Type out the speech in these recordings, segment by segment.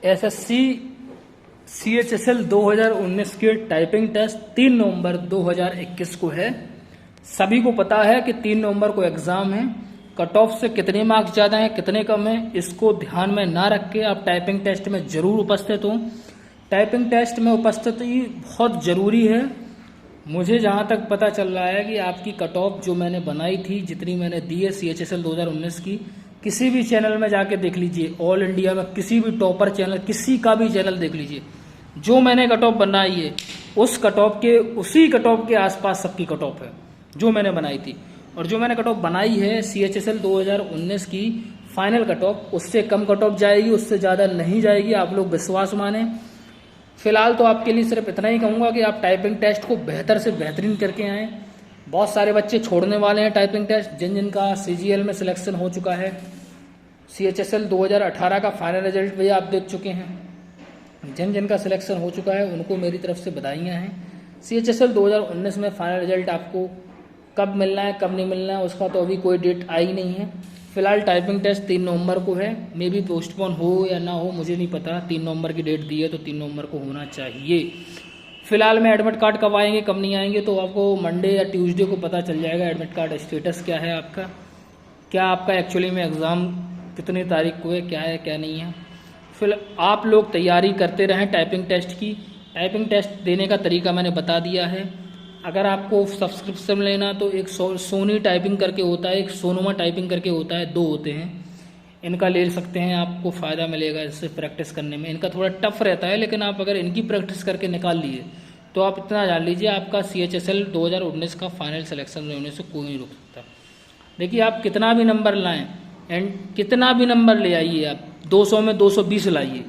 SSC CHSL 2019 के typing test 3 नवंबर 2021 को है। सभी को पता है कि 3 नवंबर को एग्जाम है। कट ऑफ से कितने मार्क्स ज़्यादा हैं कितने कम हैं, इसको ध्यान में ना रख के आप टाइपिंग टेस्ट में ज़रूर उपस्थित हों। टाइपिंग टेस्ट में उपस्थिति बहुत ज़रूरी है। मुझे जहाँ तक पता चल रहा है कि आपकी कट ऑफ जो मैंने बनाई थी, जितनी मैंने दी है CHSL 2019 की, किसी भी चैनल में जाके देख लीजिए, ऑल इंडिया में किसी भी टॉपर चैनल, किसी का भी चैनल देख लीजिए, जो मैंने कट ऑफ बनाई है उस कट ऑफ के, उसी कट ऑफ के आसपास सबकी कट ऑफ है जो मैंने बनाई थी। और जो मैंने कट ऑफ बनाई है CHSL 2019 की फाइनल कट ऑफ, उससे कम कट ऑफ जाएगी, उससे ज़्यादा नहीं जाएगी, आप लोग विश्वास माने। फिलहाल तो आपके लिए सिर्फ इतना ही कहूँगा कि आप टाइपिंग टेस्ट को बेहतर से बेहतरीन करके आएँ। बहुत सारे बच्चे छोड़ने वाले हैं टाइपिंग टेस्ट, जिनका CGL में सिलेक्शन हो चुका है। CHSL 2018 का फाइनल रिजल्ट भी आप देख चुके हैं। जिनका सिलेक्शन हो चुका है उनको मेरी तरफ से बधाइयाँ हैं। CHSL 2019 में फाइनल रिजल्ट आपको कब मिलना है कब नहीं मिलना है उसका तो अभी कोई डेट आई नहीं है। फिलहाल टाइपिंग टेस्ट 3 नवंबर को है। मे भी पोस्टपोन हो या ना हो मुझे नहीं पता। 3 नवंबर की डेट दी है तो 3 नवंबर को होना चाहिए। फिलहाल में एडमिट कार्ड कब आएंगे कब नहीं आएंगे तो आपको मंडे या ट्यूसडे को पता चल जाएगा। एडमिट कार्ड स्टेटस क्या है आपका, क्या आपका एक्चुअली में एग्ज़ाम कितनी तारीख को है, क्या है क्या नहीं है। फिर आप लोग तैयारी करते रहें टाइपिंग टेस्ट की। टाइपिंग टेस्ट देने का तरीका मैंने बता दिया है। अगर आपको सब्सक्रिप्शन लेना तो एक सोनी टाइपिंग करके होता है, एक सोनुमा टाइपिंग करके होता है, 2 होते हैं। इनका ले सकते हैं, आपको फ़ायदा मिलेगा इससे प्रैक्टिस करने में। इनका थोड़ा टफ रहता है, लेकिन आप अगर इनकी प्रैक्टिस करके निकाल लिए तो आप इतना जान लीजिए आपका CHSL 2019 का फाइनल सिलेक्शन होने से कोई नहीं रुक सकता। देखिए आप कितना भी नंबर लाएं एंड कितना भी नंबर ले आइए, आप 200 में 220 लाइए,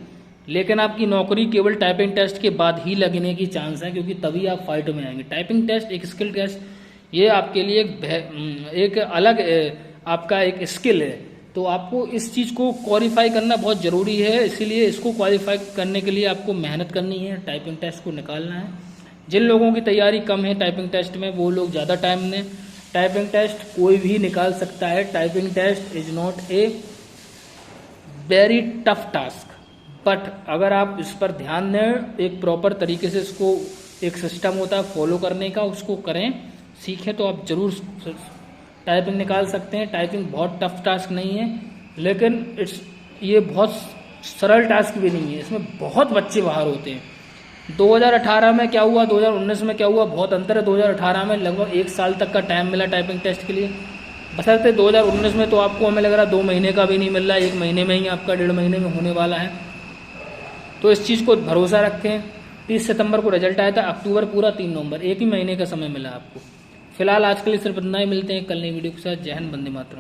लेकिन आपकी नौकरी केवल टाइपिंग टेस्ट के बाद ही लगने की चांस है, क्योंकि तभी आप फाइट में आएंगे। टाइपिंग टेस्ट एक स्किल टेस्ट, ये आपके लिए एक अलग आपका एक स्किल है, तो आपको इस चीज़ को क्वालिफाई करना बहुत ज़रूरी है। इसीलिए इसको क्वालिफाई करने के लिए आपको मेहनत करनी है, टाइपिंग टेस्ट को निकालना है। जिन लोगों की तैयारी कम है टाइपिंग टेस्ट में, वो लोग ज़्यादा टाइम दें। टाइपिंग टेस्ट कोई भी निकाल सकता है। Typing test is not a very tough task, but अगर आप इस पर ध्यान दें, एक प्रॉपर तरीके से इसको, एक सिस्टम होता है फॉलो करने का, उसको करें, सीखें, तो आप ज़रूर टाइपिंग निकाल सकते हैं। टाइपिंग बहुत टफ टास्क नहीं है, लेकिन ये बहुत सरल टास्क भी नहीं है। इसमें बहुत बच्चे बाहर होते हैं। 2018 में क्या हुआ, 2019 में क्या हुआ, बहुत अंतर है। 2018 में लगभग 1 साल तक का टाइम मिला टाइपिंग टेस्ट के लिए, बशर्ते 2019 में तो आपको हमें लग रहा 2 महीने का भी नहीं मिल रहा है, 1 महीने में ही आपका 1.5 महीने में होने वाला है। तो इस चीज़ को भरोसा रखें। 30 सितंबर को रिजल्ट आया था, अक्टूबर पूरा 3 नवंबर, 1 ही महीने का समय मिला आपको। फिलहाल आज के लिए सिर्फ इतना ही। मिलते हैं कल नई वीडियो के साथ। जय हिंद, वंदे मातरम।